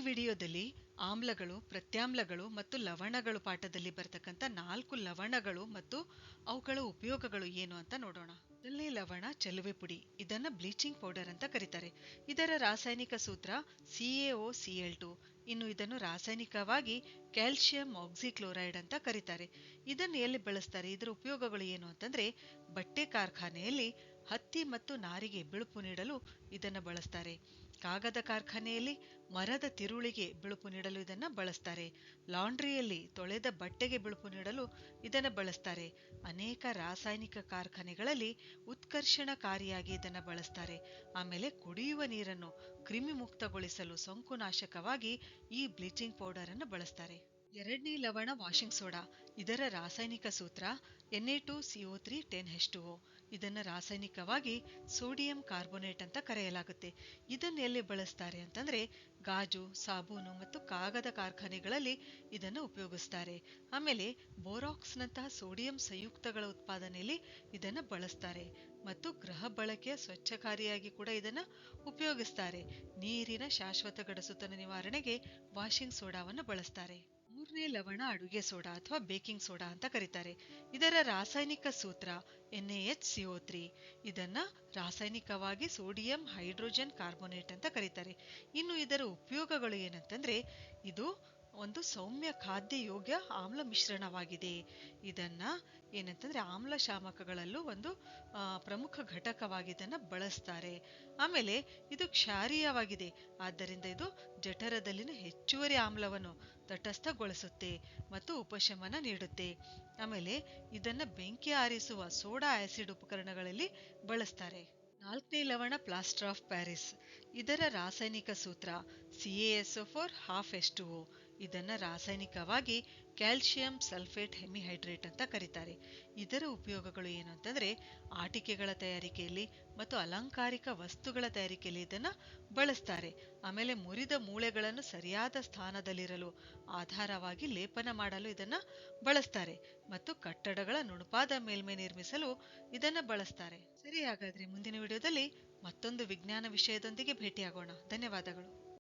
ವಿಡಿಯೋದಲ್ಲಿ ಆಮ್ಲಗಳು, ಪ್ರತ್ಯಾಮ್ಲಗಳು ಮತ್ತು ಲವಣಗಳು ಪಾಠದಲ್ಲಿ ಬರ್ತಕ್ಕಂಥ 4 ಲವಣಗಳು ಮತ್ತು ಅವುಗಳ ಉಪಯೋಗಗಳು ಏನು ಅಂತ ನೋಡೋಣ. ಮೊದಲನೇ ಲವಣ ಚೆಲುವೆ ಪುಡಿ. ಇದನ್ನ ಬ್ಲೀಚಿಂಗ್ ಪೌಡರ್ ಅಂತ ಕರೀತಾರೆ. ಇದರ ರಾಸಾಯನಿಕ ಸೂತ್ರ CaOCl2. ಇನ್ನು ಇದನ್ನು ರಾಸಾಯನಿಕವಾಗಿ ಕ್ಯಾಲ್ಸಿಯಂ ಆಕ್ಸಿಕ್ಲೋರೈಡ್ ಅಂತ ಕರೀತಾರೆ. ಇದನ್ನು ಎಲ್ಲಿ ಬಳಸ್ತಾರೆ, ಇದರ ಉಪಯೋಗಗಳು ಏನು ಅಂತಂದ್ರೆ, ಬಟ್ಟೆ ಕಾರ್ಖಾನೆಯಲ್ಲಿ ಹತ್ತಿ ಮತ್ತು ನಾರಿಗೆ ಬಿಳುಪು ನೀಡಲು ಇದನ್ನು ಬಳಸ್ತಾರೆ. ಕಾಗದ ಕಾರ್ಖಾನೆಯಲ್ಲಿ ಮರದ ತಿರುಳಿಗೆ ಬಿಳುಪು ನೀಡಲು ಇದನ್ನು ಬಳಸ್ತಾರೆ. ಲಾಂಡ್ರಿಯಲ್ಲಿ ತೊಳೆದ ಬಟ್ಟೆಗೆ ಬಿಳುಪು ನೀಡಲು ಇದನ್ನು ಬಳಸ್ತಾರೆ. ಅನೇಕ ರಾಸಾಯನಿಕ ಕಾರ್ಖಾನೆಗಳಲ್ಲಿ ಉತ್ಕರ್ಷಣಕಾರಿಯಾಗಿ ಇದನ್ನು ಬಳಸ್ತಾರೆ. ಆಮೇಲೆ ಕುಡಿಯುವ ನೀರನ್ನು ಕ್ರಿಮಿಮುಕ್ತಗೊಳಿಸಲು ಸೋಂಕುನಾಶಕವಾಗಿ ಈ ಬ್ಲೀಚಿಂಗ್ ಪೌಡರ್ ಅನ್ನು ಬಳಸ್ತಾರೆ. ಎರಡನೇ ಲವಣ ವಾಷಿಂಗ್ ಸೋಡಾ. ಇದರ ರಾಸಾಯನಿಕ ಸೂತ್ರ Na2CO3 10H2O. ಇದನ್ನು ರಾಸಾಯನಿಕವಾಗಿ ಸೋಡಿಯಂ ಕಾರ್ಬೋನೇಟ್ ಅಂತ ಕರೆಯಲಾಗುತ್ತೆ. ಇದನ್ನು ಎಲ್ಲಿ ಬಳಸ್ತಾರೆ ಅಂತಂದ್ರೆ, ಗಾಜು, ಸಾಬೂನು ಮತ್ತು ಕಾಗದ ಕಾರ್ಖಾನೆಗಳಲ್ಲಿ ಇದನ್ನು ಉಪಯೋಗಿಸ್ತಾರೆ. ಆಮೇಲೆ ಬೋರಾಕ್ಸ್ನಂತಹ ಸೋಡಿಯಂ ಸಂಯುಕ್ತಗಳ ಉತ್ಪಾದನೆಯಲ್ಲಿ ಇದನ್ನು ಬಳಸ್ತಾರೆ ಮತ್ತು ಗೃಹ ಬಳಕೆಯ ಸ್ವಚ್ಛಕಾರಿಯಾಗಿ ಕೂಡ ಇದನ್ನು ಉಪಯೋಗಿಸ್ತಾರೆ. ನೀರಿನ ಶಾಶ್ವತ ಗಡಸುತನ ನಿವಾರಣೆಗೆ ವಾಷಿಂಗ್ ಸೋಡಾವನ್ನು ಬಳಸ್ತಾರೆ. ಮೂರನೇ ಲವಣ ಅಡುಗೆ ಸೋಡಾ ಅಥವಾ ಬೇಕಿಂಗ್ ಸೋಡಾ ಅಂತ ಕರೀತಾರೆ. ಇದರ ರಾಸಾಯನಿಕ ಸೂತ್ರ NaHCO3. ಇದನ್ನ ರಾಸಾಯನಿಕವಾಗಿ ಸೋಡಿಯಂ ಹೈಡ್ರೋಜನ್ ಕಾರ್ಬೋನೇಟ್ ಅಂತ ಕರೀತಾರೆ. ಇನ್ನು ಇದರ ಉಪಯೋಗಗಳು ಏನಂತಂದ್ರೆ, ಇದು ಒಂದು ಸೌಮ್ಯ ಖಾದ್ಯ ಯೋಗ್ಯ ಆಮ್ಲ ಮಿಶ್ರಣವಾಗಿದೆ. ಇದನ್ನ ಏನಂತಂದ್ರೆ ಆಮ್ಲಶಾಮಕಗಳಲ್ಲೂ ಒಂದು ಪ್ರಮುಖ ಘಟಕವಾಗಿ ಇದನ್ನ ಬಳಸ್ತಾರೆ. ಆಮೇಲೆ ಇದು ಕ್ಷಾರೀಯವಾಗಿದೆ, ಆದ್ದರಿಂದ ಇದು ಜಠರದಲ್ಲಿನ ಹೆಚ್ಚುವರಿ ಆಮ್ಲವನ್ನು ತಟಸ್ಥಗೊಳಿಸುತ್ತೆ ಮತ್ತು ಉಪಶಮನ ನೀಡುತ್ತೆ. ಆಮೇಲೆ ಇದನ್ನ ಬೆಂಕಿ ಆರಿಸುವ ಸೋಡಾ ಆಸಿಡ್ ಉಪಕರಣಗಳಲ್ಲಿ ಬಳಸ್ತಾರೆ. ನಾಲ್ಕನೇ ಲವಣ ಪ್ಲಾಸ್ಟರ್ ಆಫ್ ಪ್ಯಾರಿಸ್. ಇದರ ರಾಸಾಯನಿಕ ಸೂತ್ರ CaSO4 12H2O. ಇದನ್ನ ರಾಸಾಯನಿಕವಾಗಿ ಕ್ಯಾಲ್ಸಿಯಂ ಸಲ್ಫೇಟ್ ಹೆಮಿಹೈಡ್ರೇಟ್ ಅಂತ ಕರೀತಾರೆ. ಇದರ ಉಪಯೋಗಗಳು ಏನು ಅಂತಂದ್ರೆ, ಆಟಿಕೆಗಳ ತಯಾರಿಕೆಯಲ್ಲಿ ಮತ್ತು ಅಲಂಕಾರಿಕ ವಸ್ತುಗಳ ತಯಾರಿಕೆಯಲ್ಲಿ ಇದನ್ನ ಬಳಸ್ತಾರೆ. ಆಮೇಲೆ ಮುರಿದ ಮೂಳೆಗಳನ್ನು ಸರಿಯಾದ ಸ್ಥಾನದಲ್ಲಿರಲು ಆಧಾರವಾಗಿ ಲೇಪನ ಮಾಡಲು ಇದನ್ನ ಬಳಸ್ತಾರೆ ಮತ್ತು ಕಟ್ಟಡಗಳ ನುಣುಪಾದ ಮೇಲ್ಮೈ ನಿರ್ಮಿಸಲು ಇದನ್ನ ಬಳಸ್ತಾರೆ. ಸರಿ, ಹಾಗಾದ್ರೆ ಮುಂದಿನ ವಿಡಿಯೋದಲ್ಲಿ ಮತ್ತೊಂದು ವಿಜ್ಞಾನ ವಿಷಯದೊಂದಿಗೆ ಭೇಟಿಯಾಗೋಣ. ಧನ್ಯವಾದಗಳು.